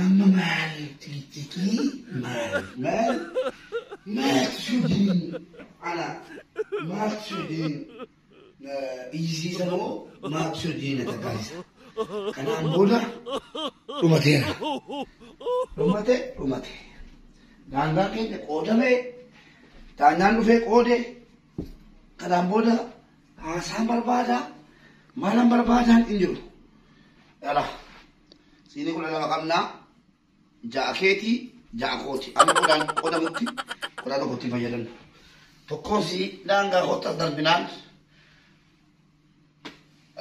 mal, tiki, mal, sudin, ala, mal sudin, easy samo, mal sudin at guys. Kanaan booda dhumateera. Dhumate. Daangaan keenya qoodame, daanyaan dhufee qoode, kanaan booda haasaan barbaada, maalan barbaadaan hin jiru. Yala, siinii kudha lama qabnaa, ja'a keetii, ja'a kooti. Amma qoodamutti, qodaa tokkotti fayyadamna. Tokkoosi daangaa kottas darbinaan,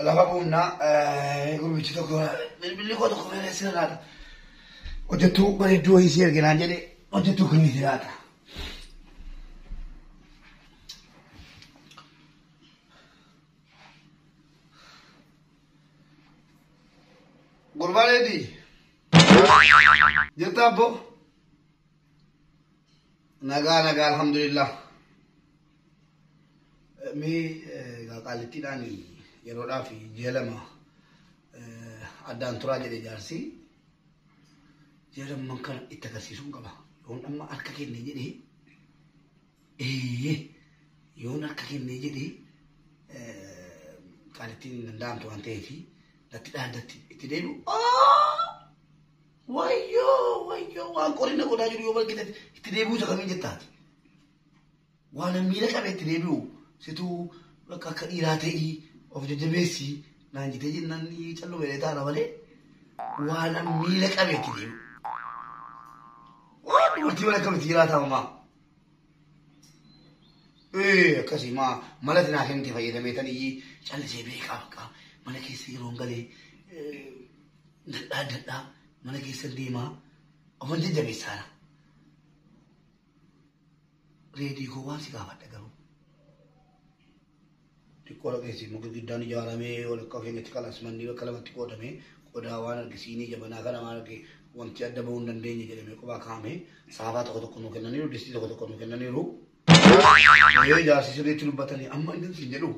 lafa buufnaa, gurbichi tokko, bilbilli koo tokko feeree laata. Hojjettuu bareedduu wayii si erginaan jedhee hojjettuu kamiiti laata. Gurbaaneeti. Jirta abbo. Nagaa alhamdulillah. Mee qaalittiidhaan yeroodhaaf ji'a lama addaan turaa jedhe jaarsi. Ji'a lamman kana itti agarsiisuun qaba. Yoon amma harka kennee jedhee yoon harka kennee jedhee qaalittiin hin danda'amtu waan ta'eef natti dhaadatti itti deebi'u. Wayyoo waan qorina godhaa jiru yoo bal'ite itti deebi'u isa kamiin jettaati. Waan miila qabee itti deebi'u situu bakka akka dhiiraa ta'ii of jajjabeessii naan jitee jennaan calloo beelee taana malee waan miila qabee itti deebi'u. Waan dubartii wal akkamitti jiraataa mamaa. Akkasii mala tinaa kennite fayyadamee tanii callisee beekaa bakka mana keessa yeroon galee dadhaa mana keessa deemaa ofan jajjabeessaadha. Reedii koo waan si gaafadha garuu. Xiqqoo dhaqeessi muka giddaan ijaaramee wal akka keenyatti kalasmannii bakka lamatti qoodamee qodaa waan argisiinii jabanaa kana waan arge wanti adda bahuu hin dandeenye jedhamee qubaa kaa'amee saafaa tokko nuu kennaniiru distii tokko nuu kennaniiru. Jaarsi sirriitti dubbatanii amma inni siin jedhu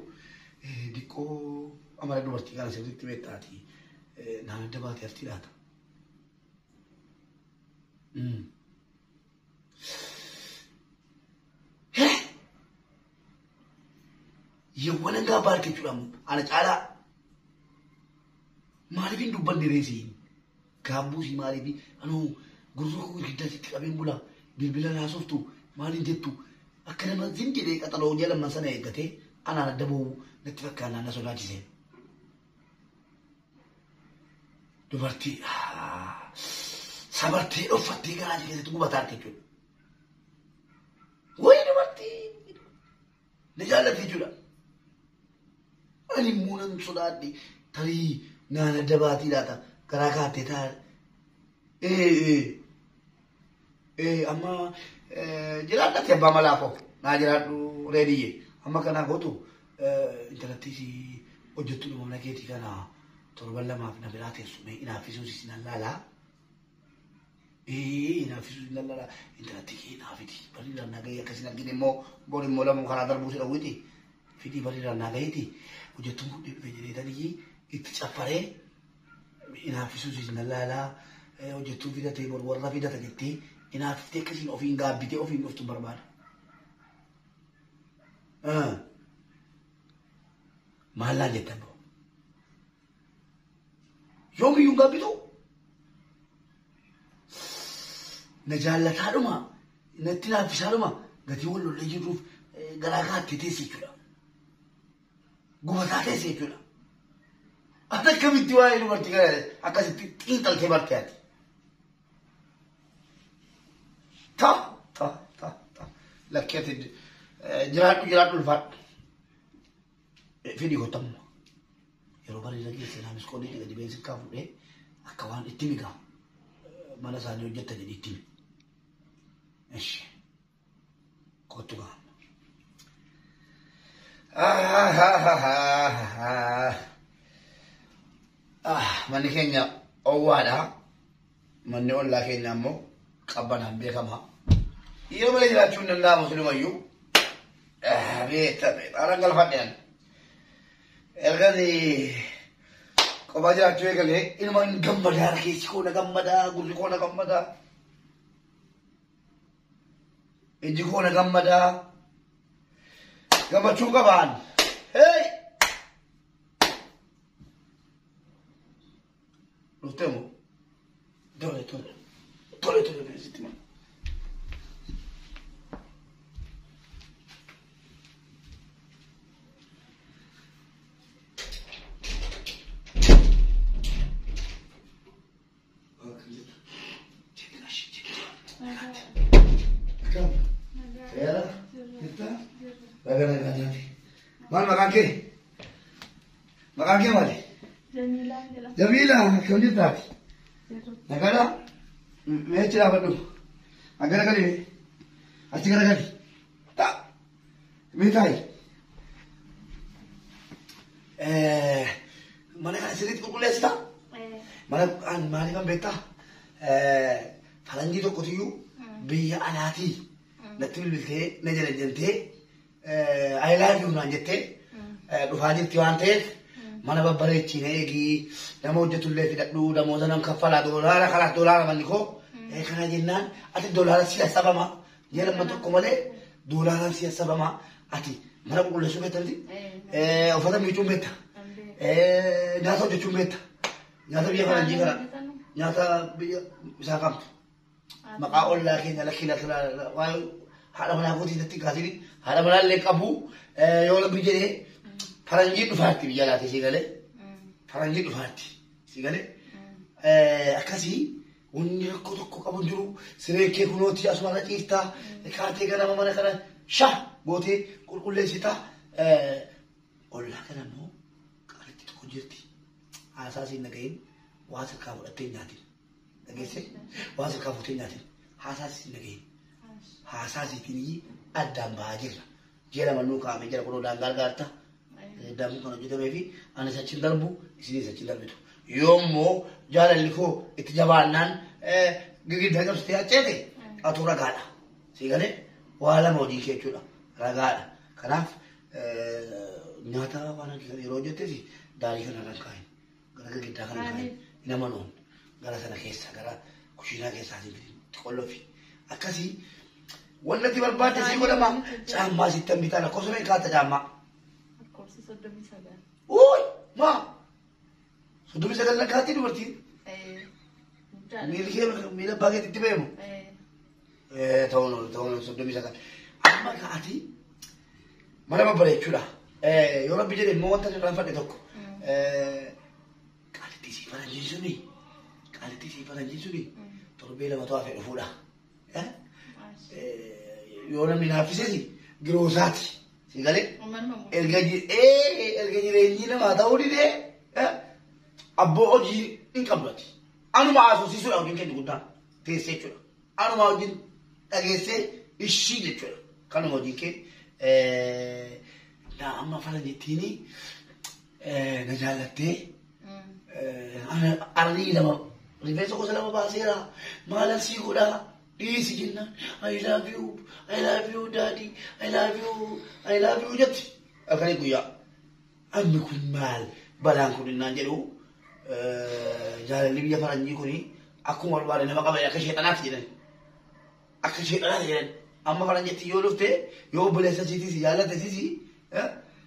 diqqoo amala dubartii kana sirriitti beektaati naan adda baatee haftii laata. Yewwan hangaa baarkee jechuudhaan ana caalaa maaliif hin dubbanne reesiin gaabbuusii maaliif anuu gurguruu koo giddaatti qabeen bulaa bilbila naasoftu maaliin jettu akka nama zin jedhee qaxaloo ji'a lamman sana eeggatee anaan adda bahuu natti fakkaannaan na sodaachisee. Dubartii sabartee dhoffattee garaa keessatti gubataatti jechuudha. Wayi dubartii na jaallatti jechuudha. Ani immoo nan sodaadhe tarii naan adda baatii laata garaa kaattee taa'e. Amma jiraadhatti abbaa malaafoo naa jiraadhu reediyye amma kanaa gootu intalattis hojjettuu mana keetii kana torban lamaaf na biraa teessume inaaffisuus isin allaalaa. Inaaffisuus isin allaalaa intalatti kee naafiti bariiraan naa gahee akkasin argine immoo boon immoo lamuun kanaa darbuu si dhawwiti fidii bariiraan naa gaheeti hojjettuun kun dhibbe jedheetanii itti caffaree inaaffisuus isin allaalaa hojjettuu fidatee warra fidata jettee inaafiftee akkasiin ofiin gaabbitee ofiin dhuftu barbaada. Maallaan jettan boo? Yoomiyyuu gaabbitu? Na jaallataadhuma, natti naaffisaadhuma gatii wal lollee jirruuf garaa kaattee teesse jechuudha. Gubataa teesse jechuudha. Ati akkamitti waa'ee dubartii kana akkasitti xiinxaltee bartee ati? Ta. Lakkeetti jiraadhu ulfaadhu. Fidii kottamuma. Yeroo bareeda keessa naamis qoodee gadi beensi kaa fuudhee akka waan itti migaa mana isaanii hojjetta jedhee itti mi. Eshi. Kottu gaa. Manni keenya owwaadha. Manni ollaa keenya ammoo qabbanaan beekamaa. Yeroo malee jiraachuu hin danda'amu sinumayyuu. Beeta. Haala galfadhaan. Erganii Kophaa jiraachuu eegalee ilmaan gammadaa keessi koona gammadaa gurri koona gammadaa iji koona gammadaa gammachuu qabaan hey dhuftemu tole sitti ma Mal makan ke? Makan ke mali? Jamila, kau ni tak? Negara? Macam apa tu? Agar kali, asyik kali. Tak, mintai. Mana kan sedikit kukules tak? Mana kan beta? Falangi tu kotiyu, biya anati. Nanti bilke, nejalan jente. I love you nanjette dhufanii itti waan ta'eef mana babbareechine eegi nama hojjetullee fidadhu namoota nam kaffalaa doolaara manni koo kana jennaan ati doolaara si hassabama jedhama tokko malee doolaaraan si hassabama ati mana qulqulleessuu beektamti uffata miicuun beekta nyaata hojjechuun beekta nyaata biyya faranjii kana nyaata biyya isaa qabdu maqaa ollaa keenya lakkii waan haadha manaa kootii irratti kaasini haadha manaa illee qabu yoo labbi jedhee faranjii dhufaatti biyya laatee si galee faranjii dhufaatti si galee akkasii wanni rakkoo tokko qabu jiru siree kee kunooti asuma irra ciiftaa kaatee ganama mana kana shaa gootee qulqulleessitaa ollaa kana immoo qaalitti tokko jirti haasaa siin dhagahin waa sirkaa fudhattee nyaatin dhageesse waa sirkaa fuutee nyaatin haasaa siin dhagahin haasasiitiin addaan bahaa jirra. Jala mannuu kaa'amee jira kunoo daangaa argaata. Daangaan kan hojjetamee fi anis achiin darbu isinis achiin darbitu. Yoommoo jaalalli koo itti jabaannaan gigiddaa qabsitee acceete atu ragaadha. Siigalee waa lama hojii kee jechuudha. Ragaadha. Kanaaf nyaata waan yeroo hojjetteef daarii kanarraan kaa'in. Gara gigiddaa kana kaa'in. Nama noon gara sana keessa gara kushiinaa keessaatiin qolloofi. Akkasii wanti barbaade si godhama caammaa sittan bitaan akkasuma kaata caammaa. Lakkoofsi 39. Uy maa 39 lakkaatti dubartiin. Miila baay'ee itti beemu. Ta'uun 39. Amma kaati mana babbareechuudha. Yoo rabbi jedhe immoo wanta irraan fadhe tokko. Qaalitti si faranjiin suni torbee lama to'aa fedhu fuudha. Yoo namni naaffisesi giroosaati si galee erga jireenyi namaa ta'uu didee abboo hojii hin qabdati anuma haasofsiisuudha hojiin kennu guddaan teessee jechuudha anuma hojiin dhageessee ishii jechuudha kanuma hojii kee amma faranjittiini na jaallattee arrii lama rifeensa gosa lama baaseera maalan sii godhaa Easy, Jinna. I love you, Daddy. I love you, Jet. Okay, Guya. I'm the Queen Mal. Balanco in Nangelo. Libya Faranjicuni. Akumal Bar and Makaba, Akashi an accident. Akashi an accident. I'm a Faranjetti, you looked there. You bless the city, Yala, the city.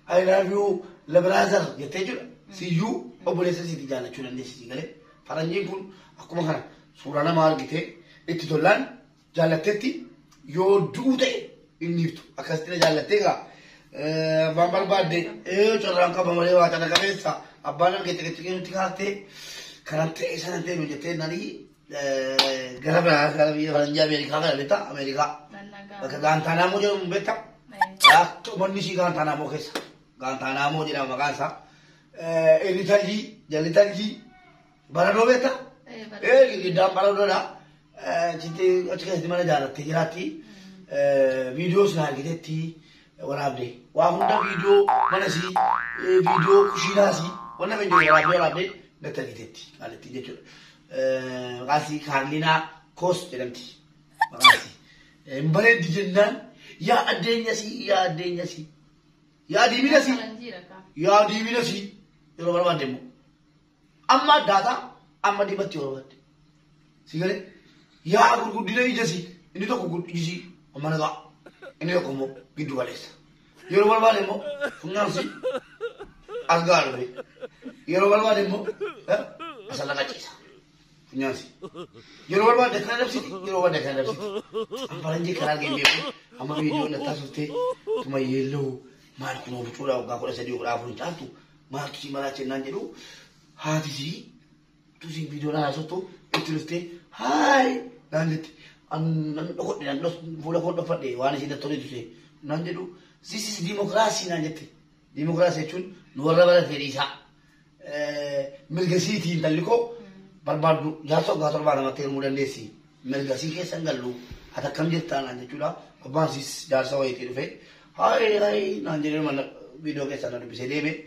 I love you, Labraza. You take you. See you, Obless the city, Jana, Chulan, this city. Faranjicun, Akumana, Surana Margite, it's to land. Jalatetti yoo duute inni akkasitti jalateega waan barbaadde corraan qaba malee waa kana qabeessa abbaan argite nuti kaatee kanatti isaan ta'e hojjettee nani gara biyya faranjii Ameerikaa kana beektaa Ameerikaa bakka Gaantaanaamoo jedhamu beektaa manni ishii Gaantaanaamoo keessa Gaantaanaamoo jedhama maqaan isaa Jallitalii baradoo beektaa giddaan baradoodha. Jite achikas di mana jaarratti jiraatti viidiyoo sin argitetti waraabde waa hunda viidiyoo mana si viidiyoo kushiinaa si wanna waraabde gatti argitetti qaalitti jechuudha maqaasii Kaarlinaa Koos jedhamti maqaasii hin bareeddi jennaan yaa addeenya si yaa diimina si yeroo barbaadde immoo amma data amma dibatti orwat sigale ya gurgudina ijasi ini to gurgudiji amana ga ini ko mo gidu balesa yoro balbale mo funansi asgarbe yoro balbale mo asala ga chisa funansi yoro balbale kan nafsi yoro balbale kan nafsi ambaranji kana ge be amma video na tasute tuma yellow mal kuno butura ga ko sadi ko afun tantu ma ki mara ce nan jedu hadisi tusi video na soto utiliste hai nandet an nan ko dinan dos fula ko do fadde wani sida tori tusi nan jedu this is democracy nan jette democracy tun no wala wala ferisa milgasi ti daliko barbadu jaso ga torba na mater mudandesi milgasi ke sangallu ata kam jetta nan jetula basis jaso wa ti fe hai nan jedu man video ke sana bisa debe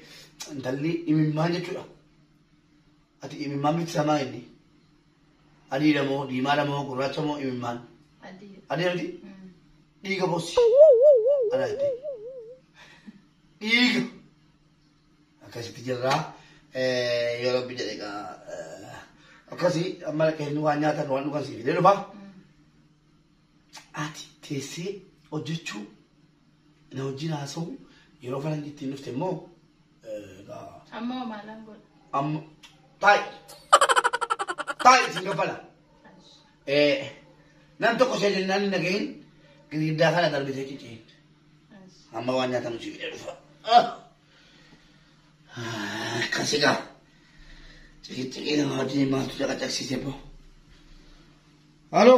dalli imimman jetula ati imimman mit sama ini adi damo di mana mo guracha mo imimman adi diga bossi ada itu diga akasi tijara yoro bidere ka akasi amala ke nuanya ta nuan kan si video ba ati tesi ojuchu na ojina so yoro falan ditin nufte mo ga amma malangol tai singa pala nanto ko sel nan nagin gida kana dal bide ci amma wanya tan ci video fa kasiga ci na hadi ma tu jaga taxi sebo allo